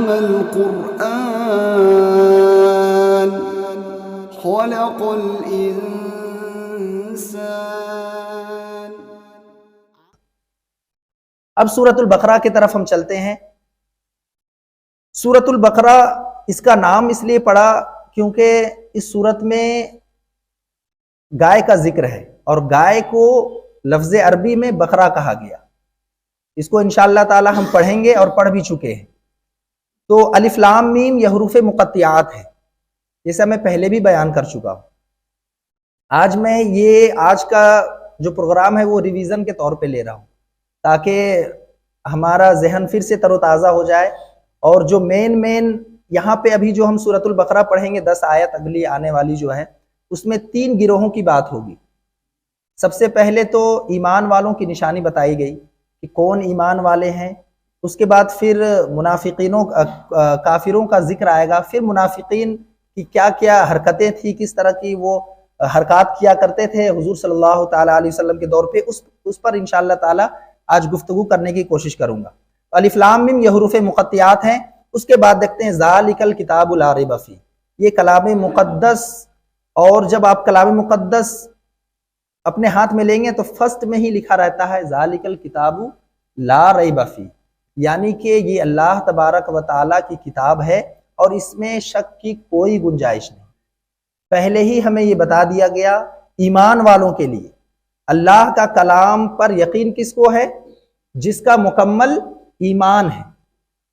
علم القرآن خلق الإنسان۔ اب سورۃ البقرہ کی طرف ہم چلتے ہیں۔ سورۃ البقرہ اس کا نام اس لیے پڑا کیونکہ اس سورت میں گائے کا ذکر ہے، اور گائے کو لفظ عربی میں بقرہ کہا گیا۔ اس کو انشاءاللہ تعالی ہم پڑھیں گے اور پڑھ بھی چکے ہیں۔ تو الف لام میم یہ حروف مقطعات ہے، جیسے میں پہلے بھی بیان کر چکا ہوں۔ آج میں آج کا جو پروگرام ہے وہ ریویژن کے طور پہ لے رہا ہوں، تاکہ ہمارا ذہن پھر سے تر و تازہ ہو جائے، اور جو مین یہاں پہ ابھی جو ہم سورۃ البقرہ پڑھیں گے 10 آیت اگلی آنے والی جو ہے، اس میں 3 گروہوں کی بات ہوگی۔ سب سے پہلے تو ایمان والوں کی نشانی بتائی گئی کہ کون ایمان والے ہیں، اس کے بعد پھر کافروں کا ذکر آئے گا، پھر منافقین کی کیا کیا حرکتیں تھیں، کس طرح کی وہ حرکات کیا کرتے تھے حضور صلی اللہ تعالی علیہ وسلم کے دور پہ، اس پر انشاءاللہ تعالی آج گفتگو کرنے کی کوشش کروں گا۔ الف لام میم یہ حروف مقطعات ہیں۔ اس کے بعد دیکھتے ہیں ذالک الکتاب لا ریب فیہ، یہ کلام مقدس، اور جب آپ کلام مقدس اپنے ہاتھ میں لیں گے تو فرسٹ میں ہی لکھا رہتا ہے ذالک الکتاب لا ریب فیہ، یعنی کہ یہ اللہ تبارک و تعالی کی کتاب ہے اور اس میں شک کی کوئی گنجائش نہیں۔ پہلے ہی ہمیں یہ بتا دیا گیا ایمان والوں کے لیے اللہ کا کلام پر یقین کس کو ہے؟ جس کا مکمل ایمان ہے۔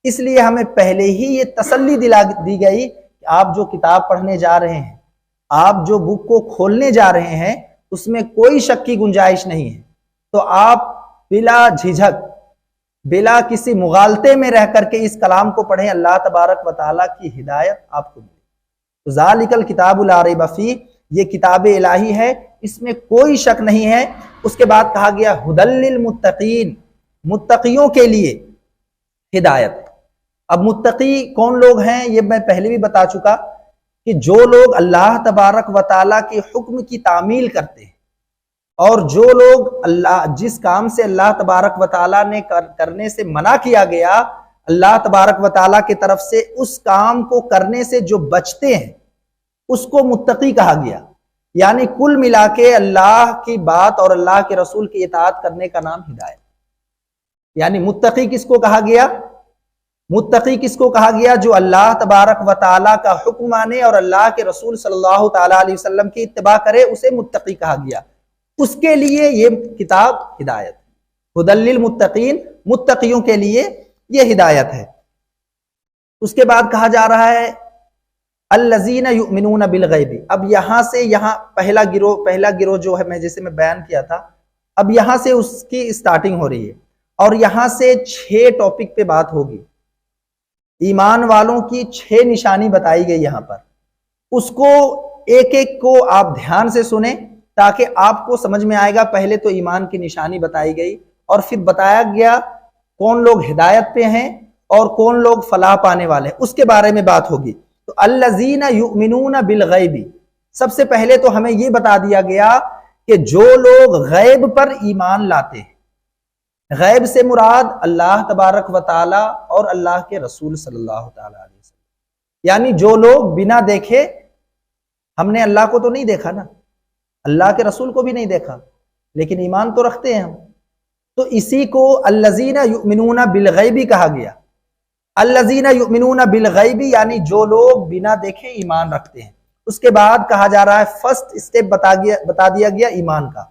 اس لیے ہمیں پہلے ہی یہ تسلی دلا دی گئی کہ آپ جو کتاب پڑھنے جا رہے ہیں، آپ جو بک کو کھولنے جا رہے ہیں، اس میں کوئی شک کی گنجائش نہیں ہے۔ تو آپ بلا جھجھک، بلا کسی مغالطے میں رہ کر کے اس کلام کو پڑھیں، اللہ تبارک و تعالیٰ کی ہدایت آپ کو ملے۔ تو ذالک الکتاب لا ریب فیہ، یہ کتاب الہی ہے، اس میں کوئی شک نہیں ہے۔ اس کے بعد کہا گیا ھدی للمتقین، متقیوں کے لیے ہدایت۔ اب متقی کون لوگ ہیں یہ میں پہلے بھی بتا چکا کہ جو لوگ اللہ تبارک و تعالیٰ کے حکم کی تعمیل کرتے ہیں، اور جو لوگ جس کام سے اللہ تبارک و تعالیٰ نے کرنے سے منع کیا گیا، اللہ تبارک و تعالیٰ کی طرف سے اس کام کو کرنے سے جو بچتے ہیں، اس کو متقی کہا گیا۔ یعنی کل ملا کے اللہ کی بات اور اللہ کے رسول کی اطاعت کرنے کا نام ہدایت۔ یعنی متقی کس کو کہا گیا؟ متقی کس کو کہا گیا؟ جو اللہ تبارک و تعالیٰ کا حکم مانے اور اللہ کے رسول صلی اللہ تعالیٰ علیہ وسلم کی اتباع کرے، اسے متقی کہا گیا۔ اس کے لیے یہ کتاب ہدایت، ھدی للمتقین، متقیوں کے لیے یہ ہدایت ہے۔ اس کے بعد کہا جا رہا ہے الذین یؤمنون بالغیب۔ اب یہاں پہلا گروہ جو ہے جیسے میں بیان کیا تھا، اب یہاں سے اس کی سٹارٹنگ ہو رہی ہے، اور یہاں سے 6 ٹاپک پہ بات ہوگی۔ ایمان والوں کی 6 نشانی بتائی گئی یہاں پر، اس کو ایک ایک کو آپ دھیان سے سنیں تاکہ آپ کو سمجھ میں آئے گا۔ پہلے تو ایمان کی نشانی بتائی گئی، اور پھر بتایا گیا کون لوگ ہدایت پہ ہیں اور کون لوگ فلاح پانے والے ہیں، اس کے بارے میں بات ہوگی۔ تو الذین یؤمنون بالغیب، سب سے پہلے تو ہمیں یہ بتا دیا گیا کہ جو لوگ غیب پر ایمان لاتے ہیں، غیب سے مراد اللہ تبارک و تعالی اور اللہ کے رسول صلی اللہ تعالی علیہ وسلم، یعنی جو لوگ بنا دیکھے، ہم نے اللہ کو تو نہیں دیکھا نا، اللہ کے رسول کو بھی نہیں دیکھا، لیکن ایمان تو رکھتے ہیں ہم، تو اسی کو الذین یؤمنون بالغیب کہا گیا۔ الذین یؤمنون بالغیب یعنی جو لوگ بنا دیکھے ایمان رکھتے ہیں۔ اس کے بعد کہا جا رہا ہے فرسٹ اسٹیپ بتا دیا گیا ایمان کا۔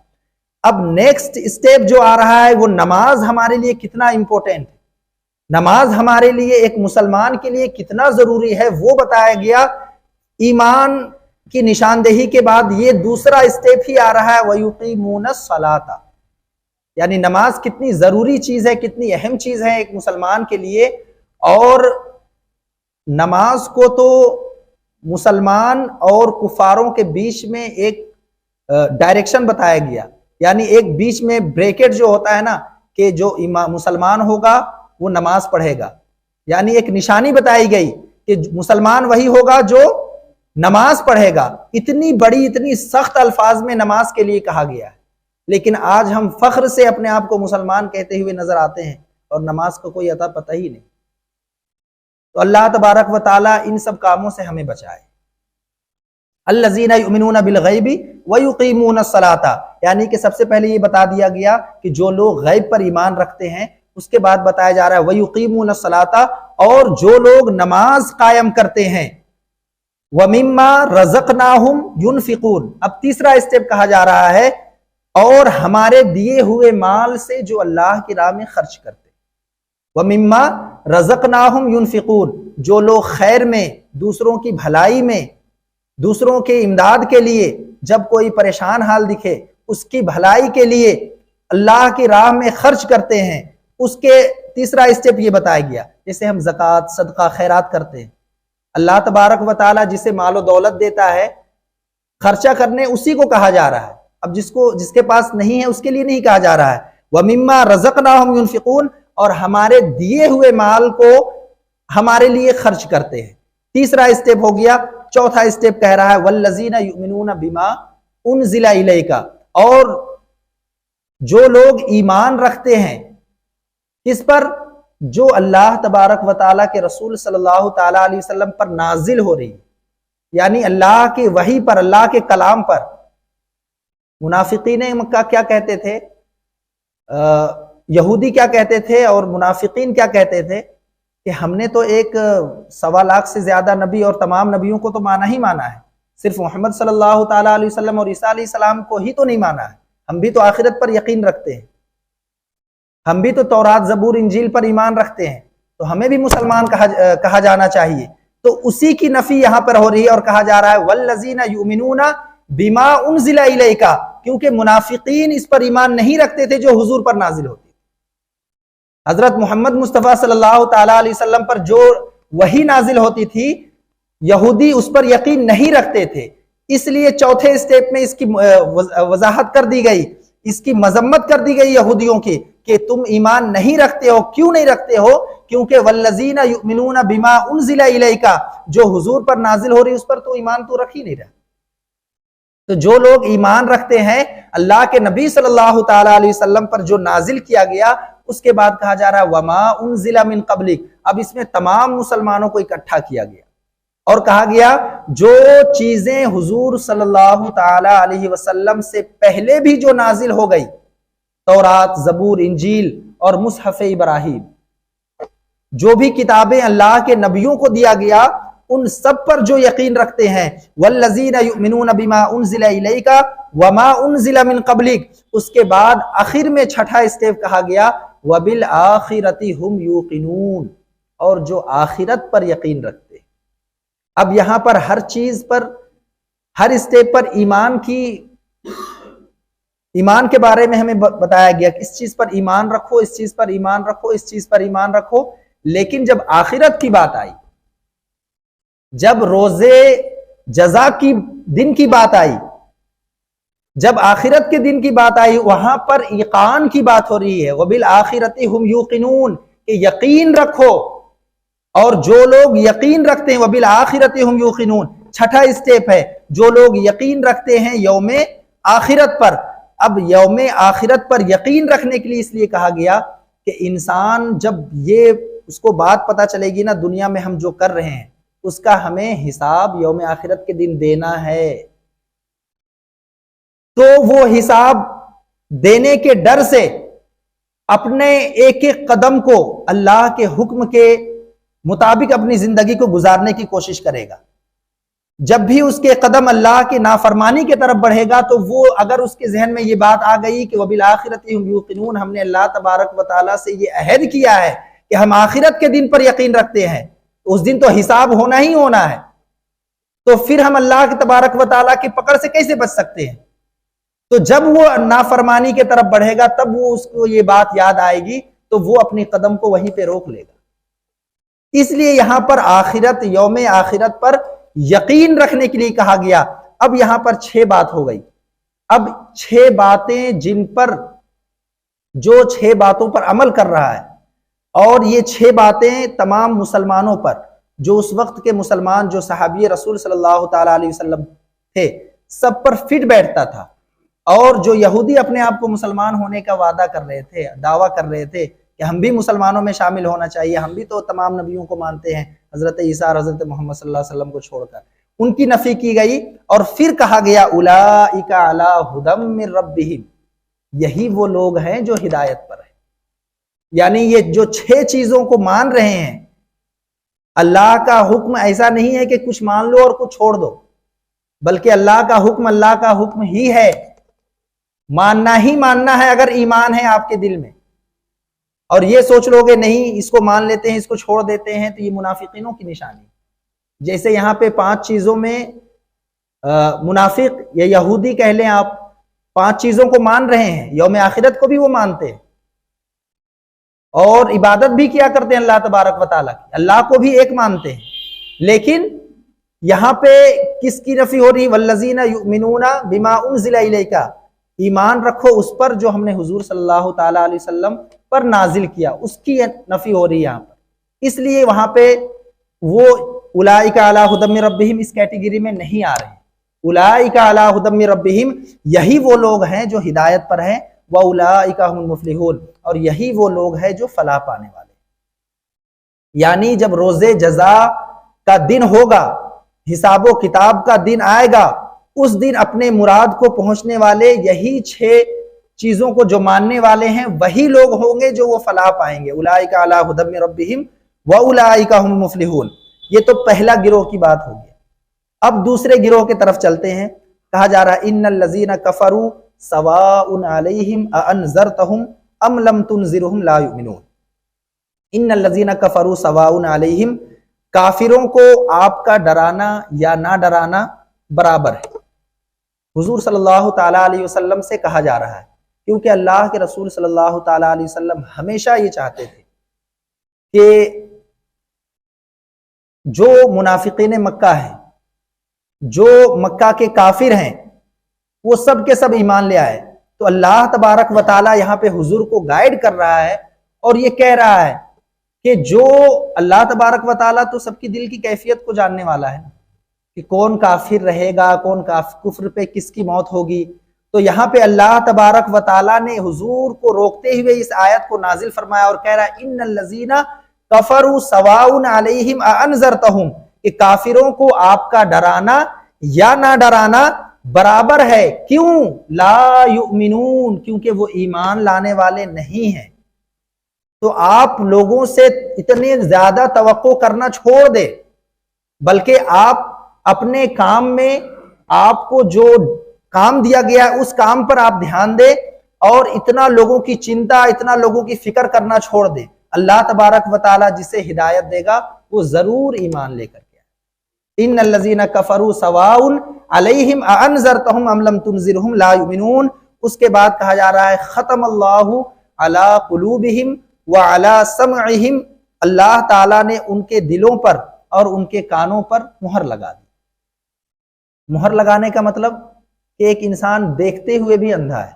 اب نیکسٹ اسٹیپ جو آ رہا ہے وہ نماز ہمارے لیے کتنا امپورٹنٹ ہے، نماز ہمارے لیے ایک مسلمان کے لیے کتنا ضروری ہے، وہ بتایا گیا۔ ایمان کی نشاندہی کے بعد یہ دوسرا اسٹیپ ہی آ رہا ہے وَيُقِيمُونَ الصَّلَاةَ، یعنی نماز کتنی ضروری چیز ہے، کتنی اہم چیز ہے ایک مسلمان کے لیے۔ اور نماز کو تو مسلمان اور کفاروں کے بیچ میں ایک ڈائریکشن بتایا گیا، یعنی ایک بیچ میں بریکٹ جو ہوتا ہے نا، کہ جو مسلمان ہوگا وہ نماز پڑھے گا، یعنی ایک نشانی بتائی گئی کہ مسلمان وہی ہوگا جو نماز پڑھے گا۔ اتنی بڑی، اتنی سخت الفاظ میں نماز کے لیے کہا گیا ہے، لیکن آج ہم فخر سے اپنے آپ کو مسلمان کہتے ہوئے نظر آتے ہیں اور نماز کو کوئی عطا پتہ ہی نہیں۔ تو اللہ تبارک و تعالیٰ ان سب کاموں سے ہمیں بچائے۔ الذین یؤمنون بالغیب ویقیمون الصلاۃ، یعنی کہ سب سے پہلے یہ بتا دیا گیا کہ جو لوگ غیب پر ایمان رکھتے ہیں، اس کے بعد بتایا جا رہا ہے ویقیمون الصلاۃ، اور جو لوگ نماز قائم کرتے ہیں، ومما رزقناہم ینفقون، اب تیسرا اسٹیپ کہا جا رہا ہے اور ہمارے دیے ہوئے مال سے جو اللہ کی راہ میں خرچ کرتے ہیں، ومما رزقناہم ینفقون، جو لوگ خیر میں، دوسروں کی بھلائی میں، دوسروں کے امداد کے لیے، جب کوئی پریشان حال دکھے اس کی بھلائی کے لیے اللہ کی راہ میں خرچ کرتے ہیں، اس کے تیسرا اسٹیپ یہ بتایا گیا۔ جیسے ہم زکوٰۃ، صدقہ، خیرات کرتے ہیں، اللہ تبارک و تعالیٰ جسے مال و دولت دیتا ہے، خرچہ کرنے اسی کو کہا جا رہا ہے، اب جس کے پاس نہیں ہے اس کے لیے نہیں کہا جا رہا ہے۔ وَمِمَّا رَزَقْنَاهُمْ يُنْفِقُونَ، اور ہمارے دیے ہوئے مال کو ہمارے لیے خرچ کرتے ہیں۔ تیسرا اسٹیپ ہو گیا۔ چوتھا اسٹیپ کہہ رہا ہے وَالَّذِينَ يُؤْمِنُونَ بِمَا أُنزِلَ إِلَيْكَ، اور جو لوگ ایمان رکھتے ہیں اس پر جو اللہ تبارک و تعالیٰ کے رسول صلی اللہ تعالیٰ علیہ وسلم پر نازل ہو رہی، یعنی اللہ کی وحی پر، اللہ کے کلام پر۔ منافقین مکہ کیا کہتے تھے، یہودی کیا کہتے تھے اور منافقین کیا کہتے تھے کہ ہم نے تو 1.25 لاکھ سے زیادہ نبی اور تمام نبیوں کو تو مانا ہی مانا ہے، صرف محمد صلی اللہ تعالیٰ علیہ وسلم اور عیسیٰ علیہ السلام کو ہی تو نہیں مانا ہے، ہم بھی تو آخرت پر یقین رکھتے ہیں، ہم بھی تو تورات، زبور، انجیل پر ایمان رکھتے ہیں، تو ہمیں بھی مسلمان کہا جانا چاہیے۔ تو اسی کی نفی یہاں پر ہو رہی ہے اور کہا جا رہا ہے وَالَّذِينَ يُؤْمِنُونَ بِمَا أُنزِلَ إِلَيْكَ، کیونکہ منافقین اس پر ایمان نہیں رکھتے تھے جو حضور پر نازل ہوتی، حضرت محمد مصطفیٰ صلی اللہ تعالیٰ علیہ وسلم پر جو وحی نازل ہوتی تھی، یہودی اس پر یقین نہیں رکھتے تھے۔ اس لیے چوتھے اسٹیپ میں اس کی وضاحت کر دی گئی، اس کی مذمت کر دی گئی یہودیوں کی کہ تم ایمان نہیں رکھتے ہو۔ کیوں نہیں رکھتے ہو؟ کیونکہ وَالَّذِينَ يُؤْمِنُونَ بِمَا أُنزِلَ إِلَيْكَ، جو حضور پر نازل ہو رہی اس پر تو ایمان تو رکھ ہی نہیں رہا۔ تو جو لوگ ایمان رکھتے ہیں اللہ کے نبی صلی اللہ تعالیٰ علیہ وسلم پر جو نازل کیا گیا، اس کے بعد کہا جا رہا ہے وَمَا أُنزِلَ مِن قَبْلِكَ، اب اس میں تمام مسلمانوں کو اکٹھا کیا گیا اور کہا گیا جو چیزیں حضور صلی اللہ تعالیٰ علیہ وسلم سے پہلے بھی جو نازل ہو گئی، تورات، زبور، انجیل اور مصحف ابراہیم، جو بھی کتابیں اللہ کے نبیوں کو دیا گیا، ان سب پر جو یقین رکھتے ہیں وَالَّذِينَ يُؤْمِنُونَ بِمَا أُنزِلَ إِلَيْكَ وَمَا أُنزِلَ مِن قَبْلِكَ، اس کے بعد آخر میں چھٹا اسٹیپ کہا گیا وَبِالْآخِرَةِ هُمْ يُوقِنُونَ، اور جو آخرت پر یقین رکھتے ہیں۔ اب یہاں پر ہر چیز پر، ہر اسٹیپ پر ایمان کے بارے میں ہمیں بتایا گیا کہ اس چیز پر ایمان رکھو، اس چیز پر ایمان رکھو، اس چیز پر ایمان رکھو۔ لیکن جب آخرت کی بات آئی، جب روزے جزا کی دن کی بات آئی، جب آخرت کے دن کی بات آئی، وہاں پر ایقان کی بات ہو رہی ہے وَبِالْآخِرَةِ هُمْ يُوقِنُونَ، کہ یقین رکھو، اور جو لوگ یقین رکھتے ہیں وَبِالْآخِرَةِ هُمْ يُوقِنُونَ، چھٹا اسٹیپ ہے جو لوگ یقین رکھتے ہیں یوم آخرت پر۔ اب یوم آخرت پر یقین رکھنے کے لیے اس لیے کہا گیا کہ انسان جب یہ اس کو بات پتہ چلے گی نا دنیا میں ہم جو کر رہے ہیں اس کا ہمیں حساب یوم آخرت کے دن دینا ہے، تو وہ حساب دینے کے ڈر سے اپنے ایک ایک قدم کو اللہ کے حکم کے مطابق اپنی زندگی کو گزارنے کی کوشش کرے گا۔ جب بھی اس کے قدم اللہ کی نافرمانی کی طرف بڑھے گا تو وہ اگر اس کے ذہن میں یہ بات آ گئی کہ وَبِالْآخِرَةِ هُمْ يُوقِنُونَ، ہم نے اللہ تبارک و تعالیٰ سے یہ عہد کیا ہے کہ ہم آخرت کے دن پر یقین رکھتے ہیں، اس دن تو حساب ہونا ہی ہونا ہے، تو پھر ہم اللہ کے تبارک و تعالیٰ کی پکڑ سے کیسے بچ سکتے ہیں؟ تو جب وہ نافرمانی کی طرف بڑھے گا تب وہ اس کو یہ بات یاد آئے گی تو وہ اپنی قدم کو وہیں پہ روک لے گا۔ اس لیے یہاں پر آخرت، یوم آخرت پر یقین رکھنے کے لیے کہا گیا۔ اب یہاں پر 6 بات ہو گئی۔ اب 6 باتیں جن پر جو 6 باتوں پر عمل کر رہا ہے، اور یہ 6 باتیں تمام مسلمانوں پر، جو اس وقت کے مسلمان جو صحابی رسول صلی اللہ تعالیٰ علیہ وسلم تھے سب پر فٹ بیٹھتا تھا، اور جو یہودی اپنے آپ کو مسلمان ہونے کا وعدہ کر رہے تھے، دعویٰ کر رہے تھے کہ ہم بھی مسلمانوں میں شامل ہونا چاہیے، ہم بھی تو تمام نبیوں کو مانتے ہیں حضرت عیسیٰ اور حضرت محمد صلی اللہ علیہ وسلم کو چھوڑ کر، ان کی نفی کی گئی۔ اور پھر کہا گیا اولئک علی ھدی من ربہم، یہی وہ لوگ ہیں جو ہدایت پر ہیں۔ یعنی یہ جو 6 چیزوں کو مان رہے ہیں، اللہ کا حکم ایسا نہیں ہے کہ کچھ مان لو اور کچھ چھوڑ دو، بلکہ اللہ کا حکم ہی ہے، ماننا ہی ماننا ہے اگر ایمان ہے آپ کے دل میں۔ اور یہ سوچ لو گے نہیں اس کو مان لیتے ہیں اس کو چھوڑ دیتے ہیں، تو یہ منافقینوں کی نشانی۔ جیسے یہاں پہ 5 چیزوں میں منافق یا یہودی کہہ لیں آپ، 5 چیزوں کو مان رہے ہیں، یوم آخرت کو بھی وہ مانتے ہیں اور عبادت بھی کیا کرتے ہیں اللہ تبارک و تعالیٰ کی، اللہ کو بھی ایک مانتے ہیں، لیکن یہاں پہ کس کی نفی ہو رہی؟ والذین یؤمنون بما انزل الیک، ایمان رکھو اس پر جو ہم نے حضور صلی اللہ تعالیٰ علیہ وسلم پر نازل کیا، اس کی نفی ہو رہی ہے یہاں پر۔ اس لیے وہاں پہ وہ اولئک علی ھدی من ربہم اس کیٹیگری میں نہیں آ رہے۔ اولئک علی ھدی من ربہم، یہی وہ لوگ ہیں جو ہدایت پر ہیں، واولئک هم المفلحون، اور یہی وہ لوگ ہیں جو فلاح پانے والے۔ یعنی جب روز جزا کا دن ہوگا، حساب و کتاب کا دن آئے گا، اس دن اپنے مراد کو پہنچنے والے یہی 6 چیزوں کو جو ماننے والے ہیں وہی لوگ ہوں گے جو وہ فلاح پائیں گے۔ اولئک علی ھدی من ربہم واولئک هم المفلحون۔ یہ تو پہلا گروہ کی بات ہوگی۔ اب دوسرے گروہ کی طرف چلتے ہیں، کہا جا رہا ہے ان الذین کفروا سواء علیہم اانذرتہم ام لم تنذرہم لا یؤمنون۔ ان الذین کفروا سواء علیہم، کافروں کو آپ کا ڈرانا یا نہ ڈرانا برابر ہے۔ حضور صلی اللہ تعالیٰ علیہ وسلم سے کہا جا رہا ہے، کیونکہ اللہ کے رسول صلی اللہ تعالیٰ علیہ وسلم ہمیشہ یہ چاہتے تھے کہ جو منافقین مکہ ہیں، جو مکہ کے کافر ہیں، وہ سب کے سب ایمان لے آئے۔ تو اللہ تبارک و تعالیٰ یہاں پہ حضور کو گائیڈ کر رہا ہے اور یہ کہہ رہا ہے کہ جو اللہ تبارک و تعالیٰ تو سب کی دل کی کیفیت کو جاننے والا ہے کہ کون کافر رہے گا، کون کفر پہ کس کی موت ہوگی۔ تو یہاں پہ اللہ تبارک و تعالیٰ نے حضور کو روکتے ہوئے اس آیت کو نازل فرمایا اور کہہ رہا ہے ان الذین کفروا سواء علیہم اانذرتہم، کہ کافروں کو آپ کا ڈرانا یا نہ ڈرانا برابر ہے۔ کیوں؟ لا یؤمنون، کیونکہ وہ ایمان لانے والے نہیں ہیں۔ تو آپ لوگوں سے اتنے زیادہ توقع کرنا چھوڑ دے، بلکہ آپ اپنے کام میں آپ کو جو کام دیا گیا ہے اس کام پر آپ دھیان دے، اور اتنا لوگوں کی چنتا، اتنا لوگوں کی فکر کرنا چھوڑ دے۔ اللہ تبارک و تعالیٰ جسے ہدایت دے گا وہ ضرور ایمان لے کر کے آئے۔ ان الذین کفروا سواء علیہم اانذرتہم ام لم تنذرہم لا یؤمنون۔ اس کے بعد کہا جا رہا ہے ختم اللہ علی قلوبہم وعلی سمعہم، اللہ تعالیٰ نے ان کے دلوں پر اور ان کے کانوں پر مہر لگا دی۔ مہر لگانے کا مطلب کہ ایک انسان دیکھتے ہوئے بھی اندھا ہے،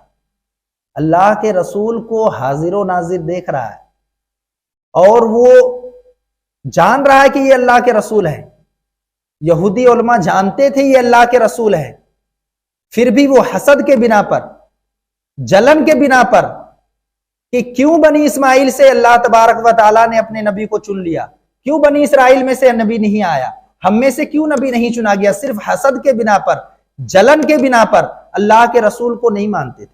اللہ کے رسول کو حاضر و ناظر دیکھ رہا ہے اور وہ جان رہا ہے کہ یہ اللہ کے رسول ہیں۔ یہودی علماء جانتے تھے یہ اللہ کے رسول ہیں، پھر بھی وہ حسد کے بنا پر، جلن کے بنا پر کہ کیوں بنی اسماعیل سے اللہ تبارک و تعالیٰ نے اپنے نبی کو چن لیا، کیوں بنی اسرائیل میں سے نبی نہیں آیا، ہم میں سے کیوں نبی نہیں چنا گیا، صرف حسد کے بنا پر، جلن کے بنا پر اللہ کے رسول کو نہیں مانتے تھے۔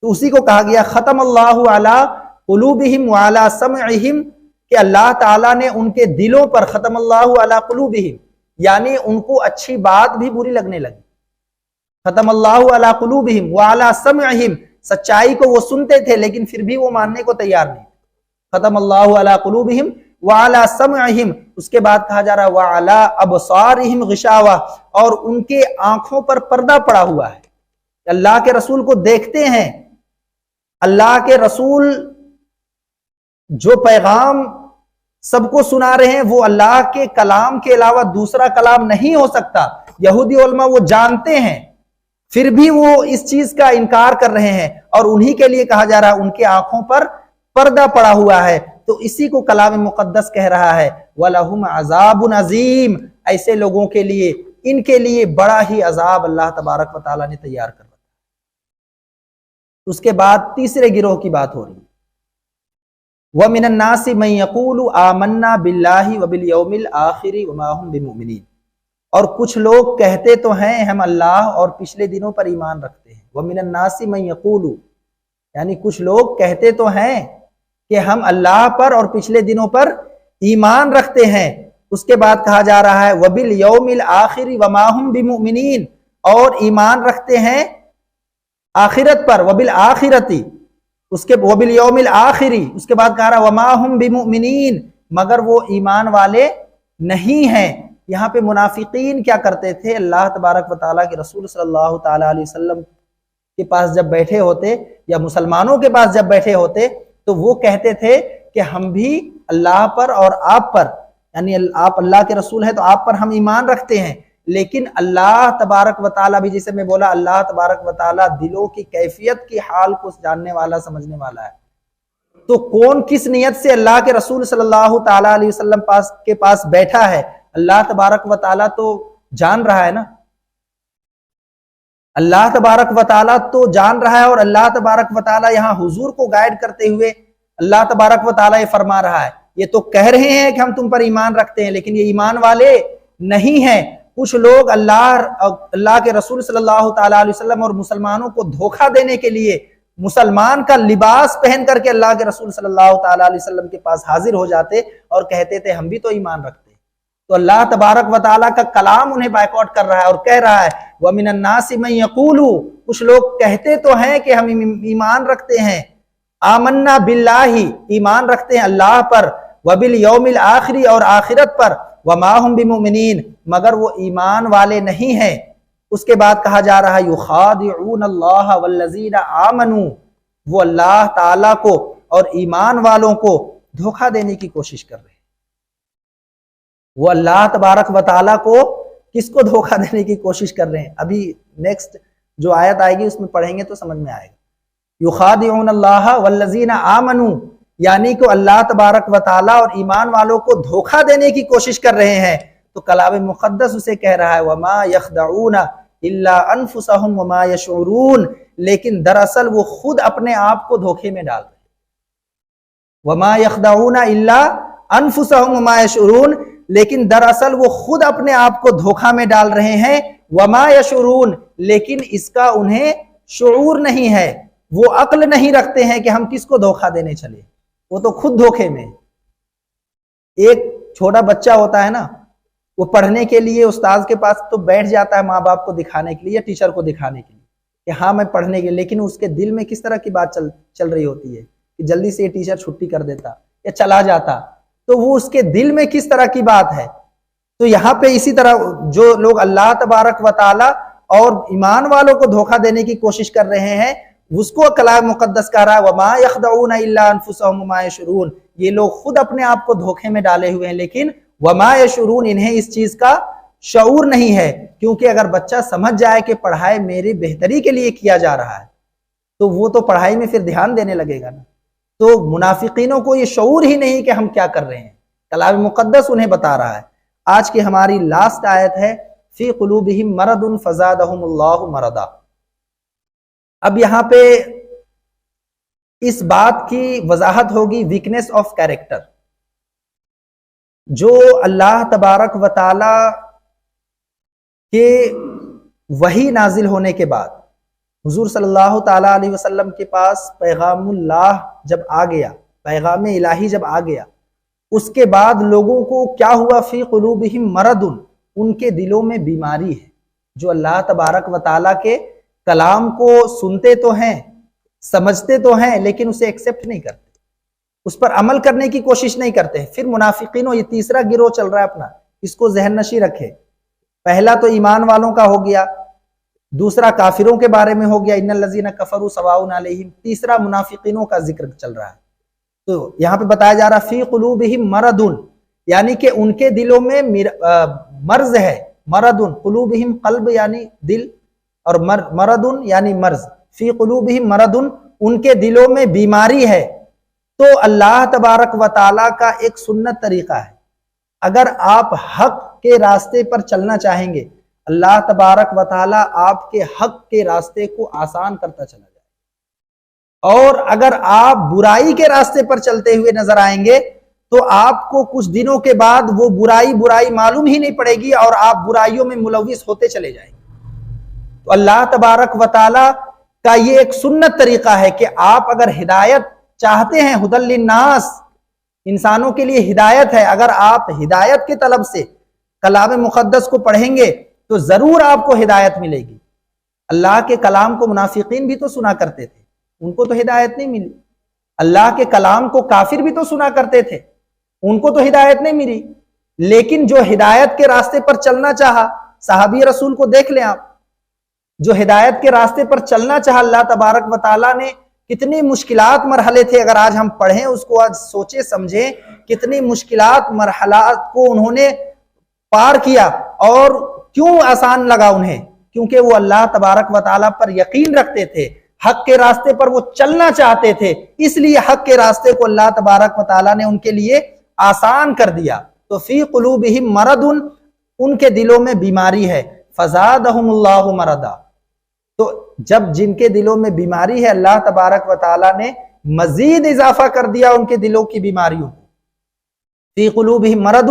تو اسی کو کہا گیا ختم اللہ علی قلوبہم وعلی سمعہم، کہ اللہ تعالیٰ نے ان کے دلوں پر، ختم اللہ علی قلوبہم یعنی ان کو اچھی بات بھی بری لگنے لگی، ختم اللہ علی قلوبہم وعلی سمعہم، سچائی کو وہ سنتے تھے لیکن پھر بھی وہ ماننے کو تیار نہیں، ختم اللہ علی قلوبہم وعلی سمعہم۔ اس کے بعد کہا جا رہا ہے وعلی ابصارہم غشاوہ، اور ان کے آنکھوں پر پردہ پڑا ہوا ہے، اللہ کے رسول کو دیکھتے ہیں، اللہ کے رسول جو پیغام سب کو سنا رہے ہیں وہ اللہ کے کلام کے علاوہ دوسرا کلام نہیں ہو سکتا۔ یہودی علماء وہ جانتے ہیں پھر بھی وہ اس چیز کا انکار کر رہے ہیں، اور انہی کے لیے کہا جا رہا ہے ان کے آنکھوں پر پردہ پڑا ہوا ہے۔ تو اسی کو کلام مقدس کہہ رہا ہے وَلَهُمْ عَذَابٌ عَظِيمٌ، ایسے لوگوں کے لیے، ان کے لیے بڑا ہی عذاب اللہ تبارک و تعالیٰ نے تیار کر رکھا۔ اس کے بعد تیسرے گروہ کی بات ہو رہی ہے، وَمِنَ النَّاسِ مَن يَقُولُ آمَنَّا بِاللَّهِ وَبِالْيَوْمِ الْآخِرِ وَمَا هُمْ بِمُؤْمِنِينَ، اور کچھ لوگ کہتے تو ہیں ہم اللہ اور پچھلے دنوں پر ایمان رکھتے ہیں. وَمِنَ النَّاسِ مَن يَقُولُ، یعنی کچھ لوگ کہتے تو ہیں کہ ہم اللہ پر اور پچھلے دنوں پر ایمان رکھتے ہیں. اس کے بعد کہا جا رہا ہے وَبِالْيَوْمِ الْآخِرِ وَمَا هُمْ بِمُؤْمِنِينَ، اور ایمان رکھتے ہیں آخرت پر. وَبِالْآخِرَةِ، اس کے وَبِالْيَوْمِ الْآخِرِ، اس کے بعد کہا رہا وَمَا هُمْ بِمُؤْمِنِينَ، مگر وہ ایمان والے نہیں ہیں. یہاں پہ منافقین کیا کرتے تھے؟ اللہ تبارک و تعالیٰ کے رسول صلی اللہ تعالیٰ علیہ وسلم کے پاس جب بیٹھے ہوتے یا مسلمانوں کے پاس جب بیٹھے ہوتے تو وہ کہتے تھے کہ ہم بھی اللہ پر اور آپ پر، یعنی آپ اللہ کے رسول ہیں تو آپ پر ہم ایمان رکھتے ہیں، لیکن اللہ تبارک و تعالیٰ بھی، جسے میں بولا اللہ تبارک و تعالیٰ دلوں کی کیفیت کی حال کو جاننے والا سمجھنے والا ہے. تو کون کس نیت سے اللہ کے رسول صلی اللہ تعالیٰ علیہ وسلم کے پاس بیٹھا ہے، اللہ تبارک و تعالیٰ تو جان رہا ہے نا. اللہ تبارک و تعالیٰ تو جان رہا ہے، اور اللہ تبارک و تعالیٰ یہاں حضور کو گائیڈ کرتے ہوئے اللہ تبارک و تعالیٰ یہ فرما رہا ہے، یہ تو کہہ رہے ہیں کہ ہم تم پر ایمان رکھتے ہیں لیکن یہ ایمان والے نہیں ہیں. کچھ لوگ اللہ کے رسول صلی اللہ تعالیٰ علیہ وسلم اور مسلمانوں کو دھوکہ دینے کے لیے مسلمان کا لباس پہن کر کے اللہ کے رسول صلی اللہ تعالیٰ علیہ وسلم کے پاس حاضر ہو جاتے اور کہتے تھے ہم بھی تو ایمان رکھتے ہیں. تو اللہ تبارک و تعالیٰ کا کلام انہیں بائیک آؤٹ کر رہا ہے اور کہہ رہا ہے وَمِنَ النَّاسِ مَن يَقُولُ، کچھ لوگ کہتے تو ہیں کہ ہم ایمان رکھتے ہیں، آمنا باللہ، ایمان رکھتے ہیں اللہ پر، وَبِالْيَوْمِ الْآخِرِ، اور آخرت پر، وَمَا هُمْ بِمُؤْمِنِينَ، مگر وہ ایمان والے نہیں ہیں. اس کے بعد کہا جا رہا ہے يُخَادِعُونَ اللَّهَ وَالَّذِينَ آمَنُوا، وہ اللہ تعالیٰ کو اور ایمان والوں کو دھوکہ دینے کی کوشش کر رہے ہیں. وہ اللہ تبارک و تعالیٰ کو کس کو دھوکہ دینے کی کوشش کر رہے ہیں؟ ابھی نیکسٹ جو آیت آئے گی اس میں پڑھیں گے تو سمجھ میں آئے گا. یخادعون اللہ والذین آمنوا، یعنی کہ اللہ تبارک و تعالیٰ اور ایمان والوں کو دھوکہ دینے کی کوشش کر رہے ہیں. تو کلام مقدس اسے کہہ رہا ہے وما یخدعون الا انفسهم وما یشعرون، لیکن دراصل وہ خود اپنے آپ کو دھوکے میں ڈال رہے ہیں. وما یخدعون الا انفسهم وما یشعرون، لیکن دراصل وہ خود اپنے آپ کو دھوکہ میں ڈال رہے ہیں. وما یشعرون، لیکن اس کا انہیں شعور نہیں ہے، وہ عقل نہیں رکھتے ہیں کہ ہم کس کو دھوکہ دینے چلے، وہ تو خود دھوکے میں. ایک چھوٹا بچہ ہوتا ہے نا، وہ پڑھنے کے لیے استاذ کے پاس تو بیٹھ جاتا ہے ماں باپ کو دکھانے کے لیے یا ٹیچر کو دکھانے کے لیے کہ ہاں میں پڑھنے کے لیے، لیکن اس کے دل میں کس طرح کی بات چل رہی ہوتی ہے کہ جلدی سے یہ ٹیچر چھٹی کر دیتا یا چلا جاتا. تو وہ اس کے دل میں کس طرح کی بات ہے. تو یہاں پہ اسی طرح جو لوگ اللہ تبارک و تعالی اور ایمان والوں کو دھوکہ دینے کی کوشش کر رہے ہیں، اس کو کلام مقدس کہہ رہا ہے وما یخدعون الا انفسهم وما یشعرون، یہ لوگ خود اپنے آپ کو دھوکے میں ڈالے ہوئے ہیں، لیکن وما یشعرون، انہیں اس چیز کا شعور نہیں ہے. کیونکہ اگر بچہ سمجھ جائے کہ پڑھائی میری بہتری کے لیے کیا جا رہا ہے تو وہ تو پڑھائی میں پھر دھیان دینے لگے گا نا. تو منافقینوں کو یہ شعور ہی نہیں کہ ہم کیا کر رہے ہیں، کلام مقدس انہیں بتا رہا ہے. آج کی ہماری لاسٹ آیت ہے فی قلوبہم مرض فزادہم اللہ مرضا. اب یہاں پہ اس بات کی وضاحت ہوگی ویکنیس آف کیریکٹر. جو اللہ تبارک و تعالی کے وحی نازل ہونے کے بعد حضور صلی اللہ تعالیٰ علیہ وسلم کے پاس پیغام اللہ جب آ گیا، پیغام الہی جب آ گیا، اس کے بعد لوگوں کو کیا ہوا؟ فی قلوبہم مرض، ان کے دلوں میں بیماری ہے. جو اللہ تبارک و تعالیٰ کے کلام کو سنتے تو ہیں، سمجھتے تو ہیں، لیکن اسے ایکسیپٹ نہیں کرتے، اس پر عمل کرنے کی کوشش نہیں کرتے. پھر منافقینوں، یہ تیسرا گروہ چل رہا ہے اپنا، اس کو ذہن نشی رکھے. پہلا تو ایمان والوں کا ہو گیا، دوسرا کافروں کے بارے میں ہو گیا ان الذین کفروا سواء علیہم، تیسرا منافقینوں کا ذکر چل رہا ہے. تو یہاں پہ بتایا جا رہا فی قلوبہم مرض، یعنی کہ ان کے دلوں میں مرض ہے. مرض، قلوبہم قلب یعنی دل، اور مرض یعنی مرض. فی قلوبہم مرض، ان کے دلوں میں بیماری ہے. تو اللہ تبارک و تعالیٰ کا ایک سنت طریقہ ہے، اگر آپ حق کے راستے پر چلنا چاہیں گے، اللہ تبارک و تعالیٰ آپ کے حق کے راستے کو آسان کرتا چلا جائے. اور اگر آپ برائی کے راستے پر چلتے ہوئے نظر آئیں گے تو آپ کو کچھ دنوں کے بعد وہ برائی معلوم ہی نہیں پڑے گی اور آپ برائیوں میں ملوث ہوتے چلے جائیں گے۔ تو اللہ تبارک و تعالی کا یہ ایک سنت طریقہ ہے کہ آپ اگر ہدایت چاہتے ہیں، ھدی للناس، انسانوں کے لیے ہدایت ہے، اگر آپ ہدایت کے طلب سے کلام مقدس کو پڑھیں گے تو ضرور آپ کو ہدایت ملے گی۔ اللہ کے کلام کو منافقین بھی تو سنا کرتے تھے، ان کو تو ہدایت نہیں ملی۔ اللہ کے کلام کو کافر بھی تو سنا کرتے تھے، ان کو تو ہدایت نہیں ملی۔ لیکن جو ہدایت کے راستے پر چلنا چاہا، صحابی رسول کو دیکھ لیں آپ، جو ہدایت کے راستے پر چلنا چاہا، اللہ تبارک و تعالیٰ نے کتنی مشکلات مرحلے تھے، اگر آج ہم پڑھیں اس کو، آج سوچیں سمجھیں، کتنی مشکلات مرحلات کو انہوں نے پار کیا، اور کیوں آسان لگا انہیں؟ کیونکہ وہ اللہ تبارک و تعالیٰ پر یقین رکھتے تھے، حق کے راستے پر وہ چلنا چاہتے تھے، اس لیے حق کے راستے کو اللہ تبارک و تعالیٰ نے ان کے لیے آسان کر دیا۔ تو فی قلوبہم مرض، ان کے دلوں میں بیماری ہے، فزادہم اللہ مرضا، تو جب جن کے دلوں میں بیماری ہے، اللہ تبارک و تعالیٰ نے مزید اضافہ کر دیا ان کے دلوں کی بیماریوں کو۔ فی قلوبہم مرض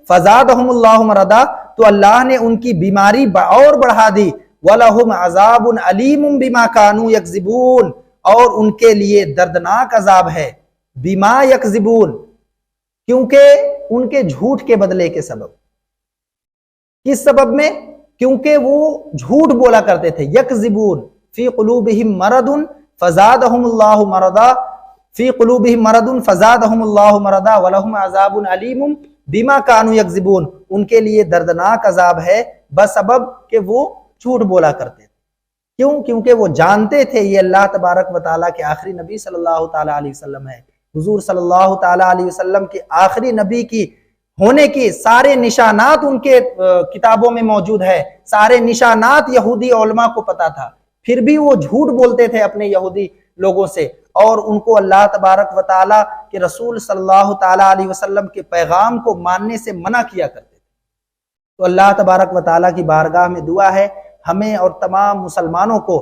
فزادہم اللہ مرضا، تو اللہ نے ان کی بیماری اور بڑھا دی۔ وَلَهُمْ عَذَابٌ عَلِيمٌ بِمَا كَانُوا يَكْذِبُونَ، اور ان کے لیے دردناک عذاب ہے، بِمَا يَكْذِبُونَ، کیونکہ ان کے جھوٹ کے بدلے کے سبب۔ کس سبب میں؟ کیونکہ وہ جھوٹ بولا کرتے تھے۔ یکذبون فی قلوبہم مرض فزادہم اللہ مرضا، فی قلوبہم مرض فزادہم اللہ مرضا ولہم عذاب علیم بما کانوا یکذبون، ان کے لیے دردناک عذاب ہے بسبب کہ وہ جھوٹ بولا کرتے تھے۔ کیوں؟ کیونکہ وہ جانتے تھے یہ اللہ تبارک و تعالیٰ کے آخری نبی صلی اللہ تعالیٰ علیہ وسلم ہے۔ حضور صلی اللہ تعالیٰ علیہ وسلم کے آخری نبی کی ہونے کی سارے نشانات ان کے کتابوں میں موجود ہے، سارے نشانات یہودی علماء کو پتا تھا، پھر بھی وہ جھوٹ بولتے تھے اپنے یہودی لوگوں سے، اور ان کو اللہ تبارک و تعالیٰ کے رسول صلی اللہ تعالیٰ علیہ وسلم کے پیغام کو ماننے سے منع کیا کرتے تھے۔ تو اللہ تبارک و تعالیٰ کی بارگاہ میں دعا ہے ہمیں اور تمام مسلمانوں کو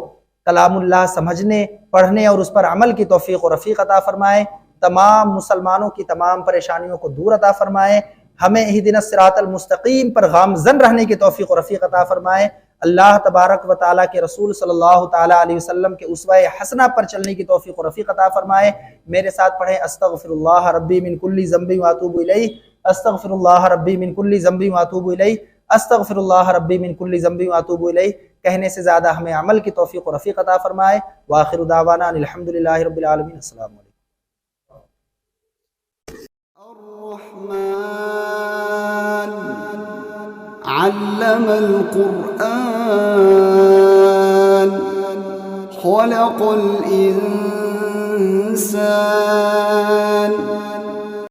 کلام اللہ سمجھنے، پڑھنے اور اس پر عمل کی توفیق و رفیق عطا فرمائے، تمام مسلمانوں کی تمام پریشانیوں کو دور عطا فرمائے، ہمیں اہدنا الصراط المستقیم پر گامزن رہنے کی توفیق و رفیق عطا فرمائے، اللہ تبارک و تعالیٰ کے رسول صلی اللہ تعالیٰ علیہ وسلم کے اسوہ حسنہ پر چلنے کی توفیق و رفیق عطا فرمائے۔ میرے ساتھ پڑھیں استغفر اللہ ربی من کل ذنب واتوب الیہ، استغفر اللہ ربی من کل ذنب واتوب الیہ، استغفر اللہ ربی من کل ذنب واتوب الیہ۔ کہنے سے زیادہ ہمیں عمل کی توفیق و رفیق عطا فرمائے۔ وآخر دعوانا ان الحمدللہ رب العالمین۔ السلام علیکم۔ الرحمن علم القرآن خلق الإنسان